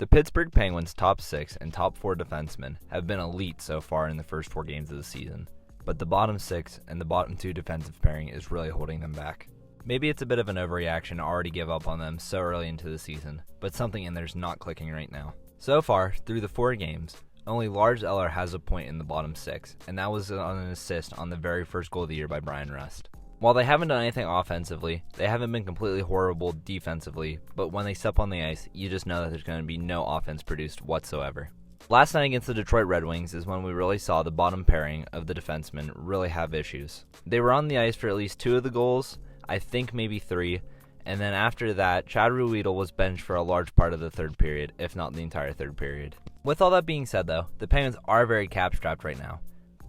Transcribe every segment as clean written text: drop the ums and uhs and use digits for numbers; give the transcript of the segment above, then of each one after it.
The Pittsburgh Penguins' top 6 and top 4 defensemen have been elite so far in the first 4 games of the season, but the bottom 6 and the bottom 2 defensive pairing is really holding them back. Maybe it's a bit of an overreaction to already give up on them so early into the season, but something in there's not clicking right now. So far, through the 4 games, only Lars Eller has a point in the bottom 6, and that was on an assist on the very first goal of the year by Brian Rust. While they haven't done anything offensively, they haven't been completely horrible defensively, but when they step on the ice, you just know that there's going to be no offense produced whatsoever. Last night against the Detroit Red Wings is when we really saw the bottom pairing of the defensemen really have issues. They were on the ice for at least 2 of the goals, I think maybe 3, and then after that, Chad Ruhwedel was benched for a large part of the third period, if not the entire third period. With all that being said though, the Penguins are very cap-strapped right now,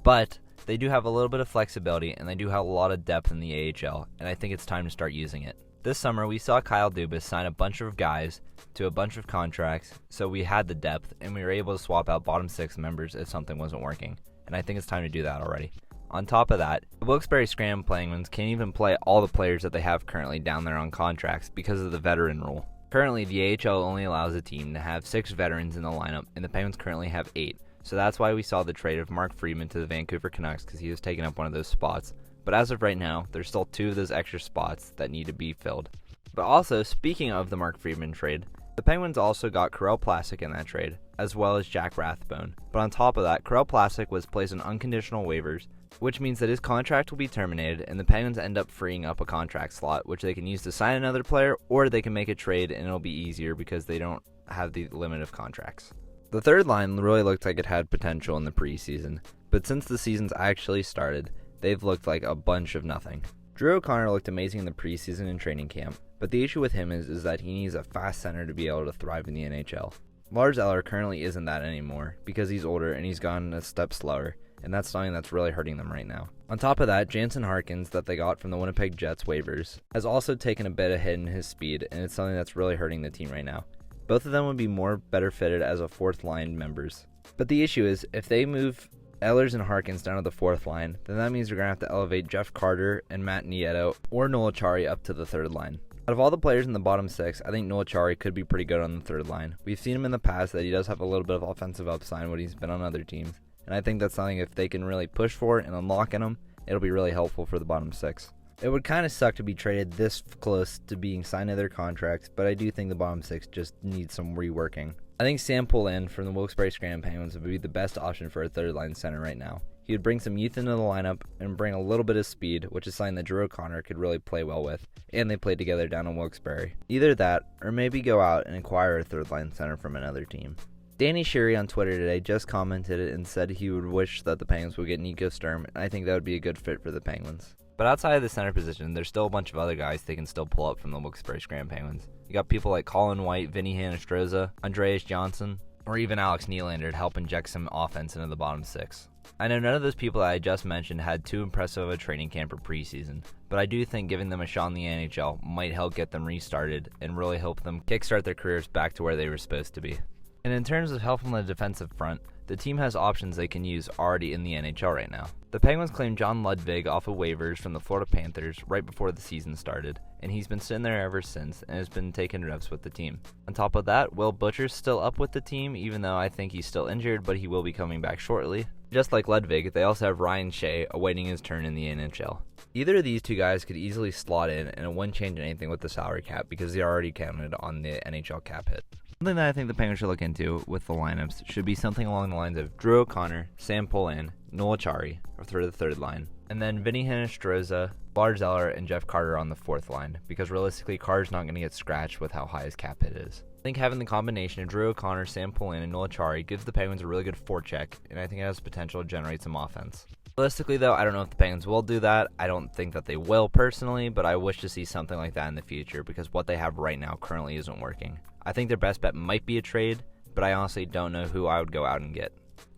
but they do have a little bit of flexibility, and they do have a lot of depth in the AHL, and I think it's time to start using it. This summer, we saw Kyle Dubas sign a bunch of guys to a bunch of contracts, so we had the depth, and we were able to swap out bottom 6 members if something wasn't working, and I think it's time to do that already. On top of that, the Wilkes-Barre Scranton Penguins can't even play all the players that they have currently down there on contracts because of the veteran rule. Currently, the AHL only allows a team to have 6 veterans in the lineup, and the Penguins currently have 8. So that's why we saw the trade of Mark Friedman to the Vancouver Canucks, because he was taking up one of those spots. But as of right now, there's still 2 of those extra spots that need to be filled. But also, speaking of the Mark Friedman trade, the Penguins also got Karel Plastic in that trade, as well as Jack Rathbone. But on top of that, Karel Plastic was placed on unconditional waivers, which means that his contract will be terminated, and the Penguins end up freeing up a contract slot, which they can use to sign another player, or they can make a trade and it'll be easier because they don't have the limit of contracts. The third line really looked like it had potential in the preseason, but since the season's actually started, they've looked like a bunch of nothing. Drew O'Connor looked amazing in the preseason and training camp, but the issue with him is that he needs a fast center to be able to thrive in the NHL. Lars Eller currently isn't that anymore because he's older and he's gone a step slower, and that's something that's really hurting them right now. On top of that, Jansen Harkins, that they got from the Winnipeg Jets waivers, has also taken a bit of hit in his speed, and it's something that's really hurting the team right now. Both of them would be better fitted as a 4th line members. But the issue is, if they move Ehlers and Harkins down to the 4th line, then that means we're going to have to elevate Jeff Carter and Matt Nieto or Noel Acciari up to the 3rd line. Out of all the players in the bottom 6, I think Noel Acciari could be pretty good on the 3rd line. We've seen him in the past that he does have a little bit of offensive upside when he's been on other teams, and I think that's something if they can really push for it and unlock in him, it'll be really helpful for the bottom 6. It would kind of suck to be traded this close to being signed to their contracts, but I do think the bottom 6 just needs some reworking. I think Sam Poulin from the Wilkes-Barre Scranton Penguins would be the best option for a 3rd line center right now. He would bring some youth into the lineup and bring a little bit of speed, which is something that Drew O'Connor could really play well with, and they played together down in Wilkes-Barre. Either that, or maybe go out and acquire a 3rd line center from another team. Danny Sherry on Twitter today just commented it and said he would wish that the Penguins would get Nico Sturm, and I think that would be a good fit for the Penguins. But outside of the center position, there's still a bunch of other guys they can still pull up from the Wilkes-Barre Scranton Penguins. You got people like Colin White, Vinny Hinostroza, Andreas Johnson, or even Alex Nylander to help inject some offense into the bottom 6. I know none of those people that I just mentioned had too impressive of a training camp or preseason, but I do think giving them a shot in the NHL might help get them restarted and really help them kickstart their careers back to where they were supposed to be. And in terms of help on the defensive front, the team has options they can use already in the NHL right now. The Penguins claimed John Ludwig off of waivers from the Florida Panthers right before the season started, and he's been sitting there ever since and has been taking reps with the team. On top of that, Will Butcher's still up with the team, even though I think he's still injured, but he will be coming back shortly. Just like Ludwig, they also have Ryan Shea awaiting his turn in the NHL. Either of these 2 guys could easily slot in, and it wouldn't change anything with the salary cap because they're already counted on the NHL cap hit. Something that I think the Penguins should look into with the lineups should be something along the lines of Drew O'Connor, Sam Poulin, Noel Acciari for the 3rd line, and then Vinny Hinostroza, Lars Eller, and Jeff Carter on the 4th line, because realistically Carter's not going to get scratched with how high his cap hit is. I think having the combination of Drew O'Connor, Sam Poulin, and Noel Acciari gives the Penguins a really good forecheck, and I think it has potential to generate some offense. Realistically though, I don't know if the Penguins will do that. I don't think that they will personally, but I wish to see something like that in the future because what they have right now currently isn't working. I think their best bet might be a trade, but I honestly don't know who I would go out and get.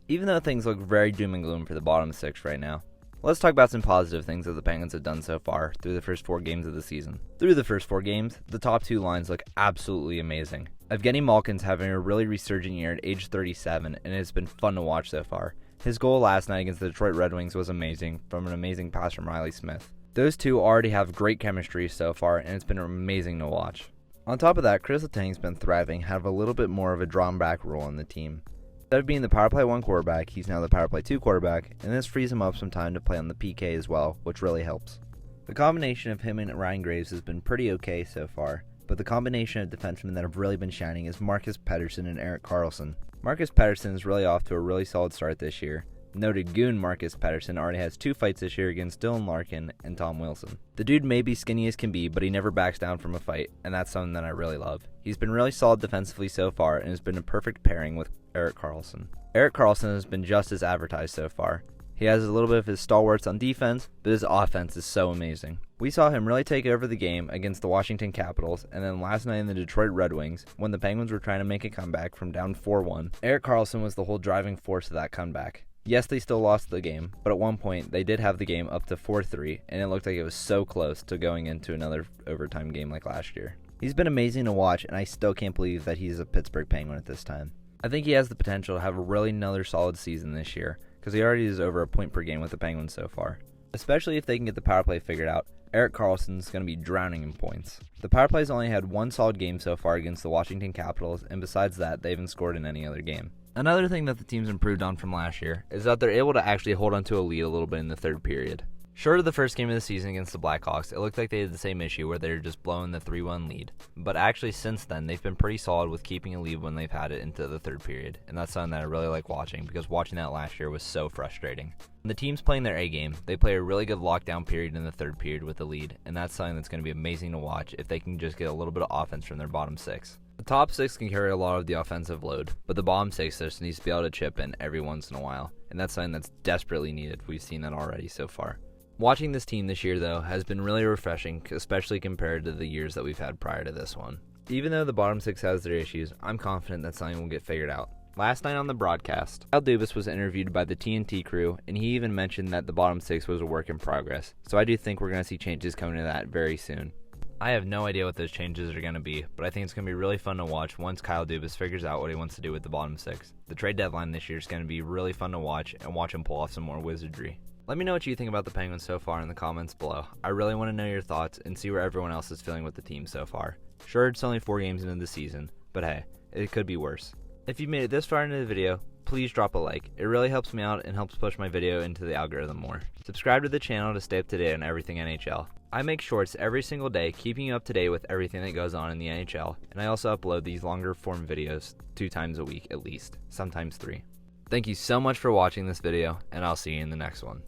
Even though things look very doom and gloom for the bottom 6 right now, let's talk about some positive things that the Penguins have done so far through the first 4 games of the season. Through the first 4 games, the top 2 lines look absolutely amazing. Evgeny Malkin's having a really resurgent year at age 37, and it's been fun to watch so far. His goal last night against the Detroit Red Wings was amazing, from an amazing pass from Riley Smith. Those 2 already have great chemistry so far, and it's been amazing to watch. On top of that, Chris Letang's been thriving, have a little bit more of a drawn back role in the team. Instead of being the power play 1 quarterback, he's now the power play 2 quarterback, and this frees him up some time to play on the PK as well, which really helps. The combination of him and Ryan Graves has been pretty okay so far, but the combination of defensemen that have really been shining is Marcus Pettersson and Erik Karlsson. Marcus Pettersson is really off to a really solid start this year. Noted goon Marcus Pettersson already has 2 fights this year against Dylan Larkin and Tom Wilson. The dude may be skinny as can be, but he never backs down from a fight, and that's something that I really love. He's been really solid defensively so far and has been a perfect pairing with Erik Karlsson. Erik Karlsson has been just as advertised so far. He has a little bit of his stalwarts on defense, but his offense is so amazing. We saw him really take over the game against the Washington Capitals, and then last night in the Detroit Red Wings, when the Penguins were trying to make a comeback from down 4-1, Erik Karlsson was the whole driving force of that comeback. Yes, they still lost the game, but at one point they did have the game up to 4-3, and it looked like it was so close to going into another overtime game like last year. He's been amazing to watch, and I still can't believe that he's a Pittsburgh Penguin at this time. I think he has the potential to have a really another solid season this year, because he already is over a point per game with the Penguins so far. Especially if they can get the power play figured out, Erik Karlsson's going to be drowning in points. The power play's only had 1 solid game so far against the Washington Capitals, and besides that, they haven't scored in any other game. Another thing that the team's improved on from last year is that they're able to actually hold onto a lead a little bit in the third period. Short of the first game of the season against the Blackhawks, it looked like they had the same issue where they were just blowing the 3-1 lead. But actually since then, they've been pretty solid with keeping a lead when they've had it into the third period. And that's something that I really like watching, because watching that last year was so frustrating. When the team's playing their A game, they play a really good lockdown period in the third period with the lead. And that's something that's going to be amazing to watch if they can just get a little bit of offense from their bottom 6. The top 6 can carry a lot of the offensive load, but the bottom 6 just needs to be able to chip in every once in a while. And that's something that's desperately needed. We've seen that already so far. Watching this team this year, though, has been really refreshing, especially compared to the years that we've had prior to this one. Even though the bottom 6 has their issues, I'm confident that something will get figured out. Last night on the broadcast, Dubas was interviewed by the TNT crew, and he even mentioned that the bottom 6 was a work in progress, so I do think we're going to see changes coming to that very soon. I have no idea what those changes are going to be, but I think it's going to be really fun to watch once Kyle Dubas figures out what he wants to do with the bottom 6. The trade deadline this year is going to be really fun to watch, and watch him pull off some more wizardry. Let me know what you think about the Penguins so far in the comments below. I really want to know your thoughts and see where everyone else is feeling with the team so far. Sure, it's only 4 games into the season, but hey, it could be worse. If you made it this far into the video, please drop a like. It really helps me out and helps push my video into the algorithm more. Subscribe to the channel to stay up to date on everything NHL. I make shorts every single day, keeping you up to date with everything that goes on in the NHL, and I also upload these longer form videos 2 times a week at least, sometimes 3. Thank you so much for watching this video, and I'll see you in the next one.